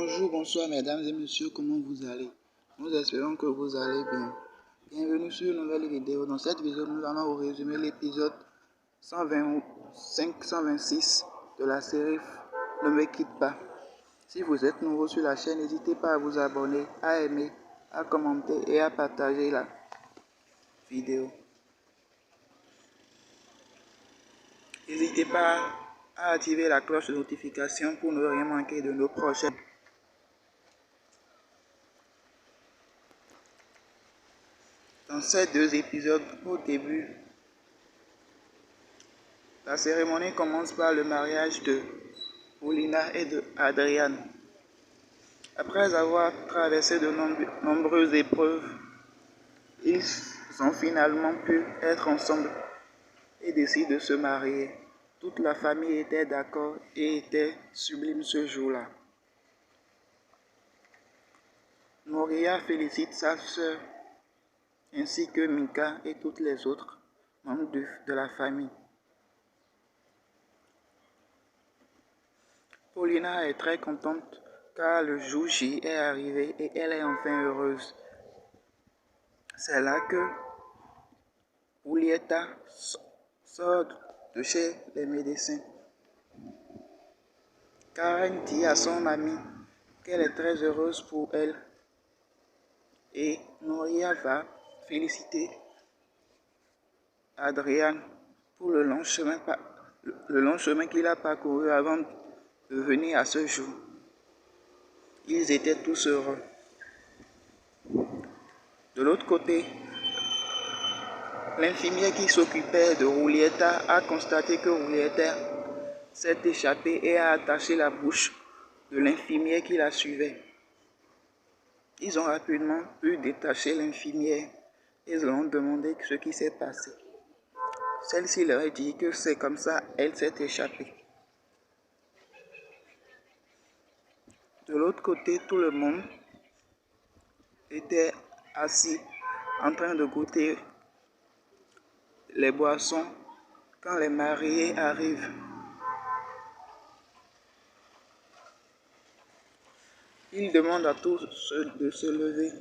Bonjour, bonsoir mesdames et messieurs, comment vous allez? Nous espérons que vous allez bien. Bienvenue sur une nouvelle vidéo. Dans cette vidéo, nous allons vous résumer l'épisode 125-126 de la série Ne me quitte pas. Si vous êtes nouveau sur la chaîne, n'hésitez pas à vous abonner, à aimer, à commenter et à partager la vidéo. N'hésitez pas à activer la cloche de notification pour ne rien manquer de nos prochaines. Dans ces deux épisodes, au début, la cérémonie commence par le mariage de Paulina et de Adrian. Après avoir traversé de nombreuses épreuves, ils ont finalement pu être ensemble et décident de se marier. Toute la famille était d'accord et était sublime ce jour-là. Noria félicite sa sœur ainsi que Mika et toutes les autres membres de la famille. Paulina est très contente car le jour J est arrivé et elle est enfin heureuse. C'est là que Julieta sort de chez les médecins. Karen dit à son amie qu'elle est très heureuse pour elle et Noria va féliciter Adrian pour le long chemin qu'il a parcouru avant de venir à ce jour. Ils étaient tous heureux. De l'autre côté, l'infirmière qui s'occupait de Julieta a constaté que Julieta s'est échappée et a attaché la bouche de l'infirmière qui la suivait. Ils ont rapidement pu détacher l'infirmière et ils ont demandé ce qui s'est passé. Celle-ci leur a dit que c'est comme ça, elle s'est échappée. De l'autre côté, tout le monde était assis en train de goûter les boissons quand les mariés arrivent. Ils demandent à tous de se lever.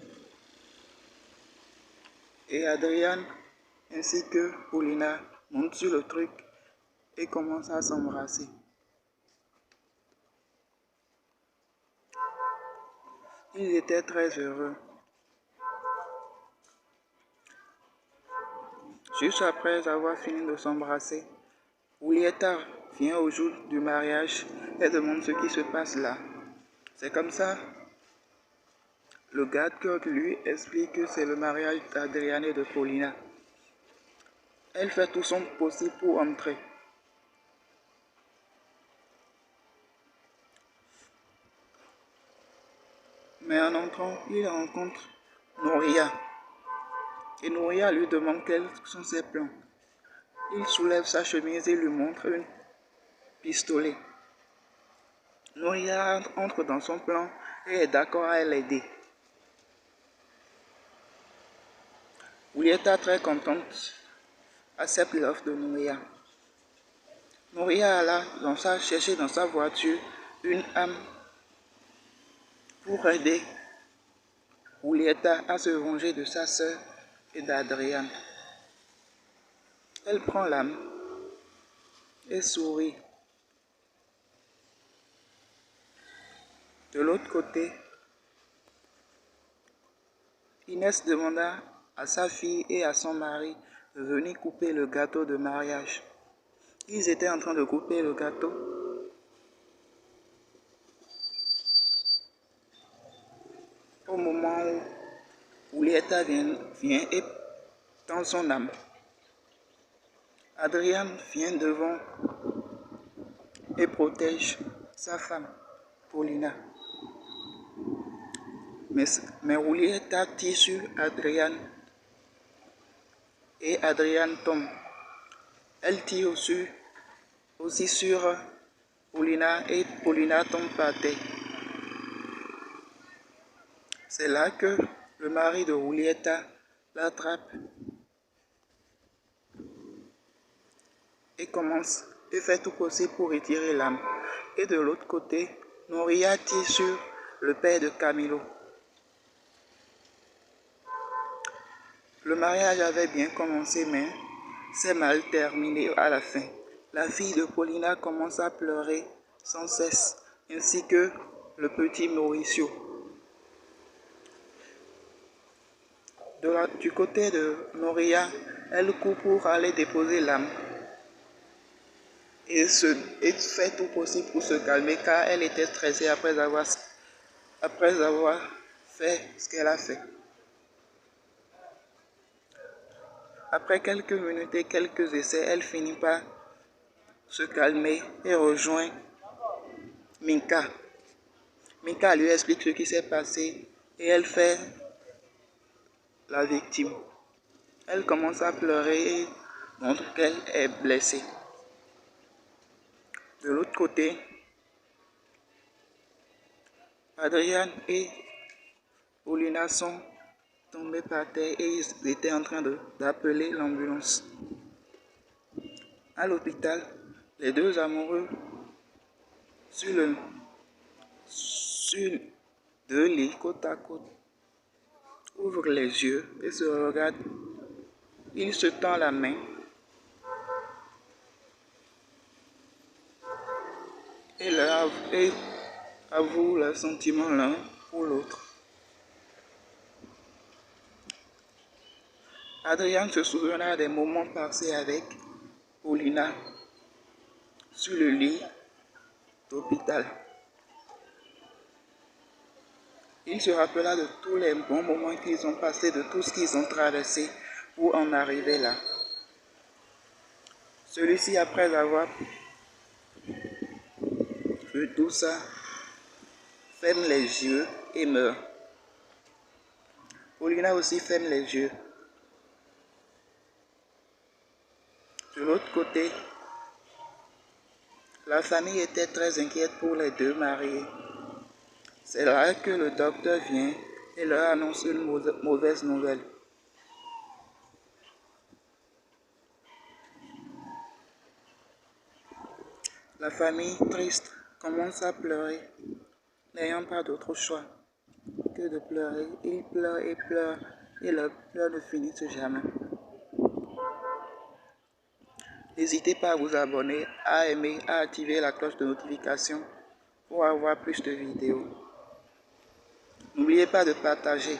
Et Adrian ainsi que Paulina montent sur le truc et commencent à s'embrasser. Ils étaient très heureux. Juste après avoir fini de s'embrasser, Julieta vient au jour du mariage et demande ce qui se passe là. C'est comme ça. Le garde-côte lui explique que c'est le mariage d'Adrian et de Paulina. Elle fait tout son possible pour entrer. Mais en entrant, il rencontre Noria. Et Noria lui demande quels sont ses plans. Il soulève sa chemise et lui montre un pistolet. Noria entre dans son plan et est d'accord à l'aider. Julieta, très contente, accepte l'offre de Noria. Noria alla chercher dans sa voiture une arme pour aider Julieta à se venger de sa sœur et d'Adrian. Elle prend l'arme et sourit. De l'autre côté, Inès demanda à sa fille et à son mari de venir couper le gâteau de mariage. Ils étaient en train de couper le gâteau. Au moment où Julieta vient et tend son âme, Adrian vient devant et protège sa femme, Paulina. Mais Julieta tire sur Adrian et Adrian tombe. Elle tire aussi sur Paulina et Paulina tombe par terre. C'est là que le mari de Julieta l'attrape et fait tout possible pour retirer l'âme. Et de l'autre côté, Noria tire sur le père de Camilo. Le mariage avait bien commencé, mais s'est mal terminé à la fin. La fille de Paulina commence à pleurer sans cesse, ainsi que le petit Mauricio. Du côté de Noria, elle court pour aller déposer l'âme et fait tout possible pour se calmer car elle était stressée après avoir fait ce qu'elle a fait. Après quelques minutes et quelques essais, elle finit par se calmer et rejoint Minka. Minka lui explique ce qui s'est passé et elle fait la victime. Elle commence à pleurer et montre qu'elle est blessée. De l'autre côté, Adrian et Paulina sont tombés par terre et ils étaient en train d'appeler l'ambulance. À l'hôpital, les deux amoureux sur deux lits côte à côte ouvrent les yeux et se regardent. Ils se tendent la main et avouent leurs sentiments l'un pour l'autre. Adrian se souviendra des moments passés avec Paulina sur le lit d'hôpital. Il se rappela de tous les bons moments qu'ils ont passés, de tout ce qu'ils ont traversé pour en arriver là. Celui-ci, après avoir vu tout ça, ferme les yeux et meurt. Paulina aussi ferme les yeux. De l'autre côté, la famille était très inquiète pour les deux mariés. C'est là que le docteur vient et leur annonce une mauvaise nouvelle. La famille, triste, commence à pleurer, n'ayant pas d'autre choix que de pleurer. Ils pleurent et leurs pleurs ne finissent jamais. N'hésitez pas à vous abonner, à aimer, à activer la cloche de notification pour avoir plus de vidéos. N'oubliez pas de partager.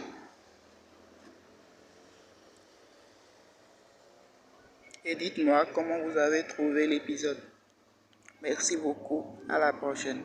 Et dites-moi comment vous avez trouvé l'épisode. Merci beaucoup, à la prochaine.